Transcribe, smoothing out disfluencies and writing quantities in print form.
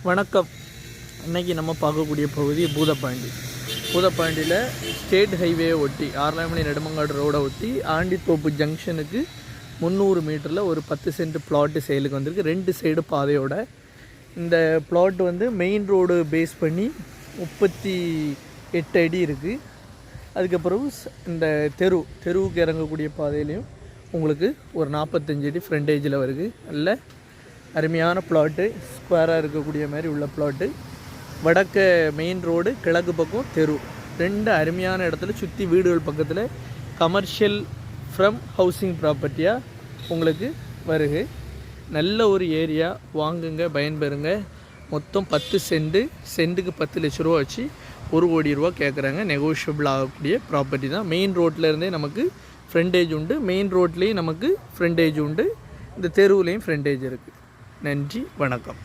வணக்கம். இன்றைக்கி நம்ம பார்க்கக்கூடிய பகுதி பூதப்பாண்டி. பூதப்பாண்டியில் ஸ்டேட் ஹைவே ஒட்டி ஆர்லாமணி நெடுமங்காடு ரோடை ஒட்டி ஆண்டித்தோப்பு ஜங்ஷனுக்கு 300 மீட்டரில் ஒரு 10 சென்ட் பிளாட்டு சேலுக்கு வந்திருக்கு. 2 சைடு பாதையோட. இந்த பிளாட் வந்து மெயின் ரோடு பேஸ் பண்ணி 38 அடி இருக்குது. அதுக்கப்புறம் இந்த தெருவுக்கு இறங்கக்கூடிய பாதையிலையும் உங்களுக்கு ஒரு 45 அடி ஃப்ரண்டேஜில் வருது. நல்ல அருமையான பிளாட்டு, ஸ்கொயராக இருக்கக்கூடிய மாதிரி உள்ள பிளாட்டு. வடக்க மெயின் ரோடு, கிழக்கு பக்கம் தெரு, 2 அருமையான இடத்துல சுற்றி வீடுகள் பக்கத்தில் கமர்ஷியல் ஃப்ரம் ஹவுசிங் ப்ராப்பர்ட்டியாக உங்களுக்கு வருது. நல்ல ஒரு ஏரியா, வாங்குங்க, பயன்பெறுங்க. மொத்தம் 10 சென்ட்டுக்கு 10 லட்ச ரூபா வச்சு 1 கோடி ரூபா கேட்குறாங்க. நெகோஷியபிள் ஆகக்கூடிய ப்ராப்பர்ட்டி தான். மெயின் ரோட்லேருந்தே நமக்கு ஃப்ரண்டேஜ் உண்டு, மெயின் ரோட்லேயும் நமக்கு ஃப்ரண்டேஜ் உண்டு, இந்த தெருவுலேயும் ஃப்ரண்டேஜ் இருக்குது. நன்றி, வணக்கம்.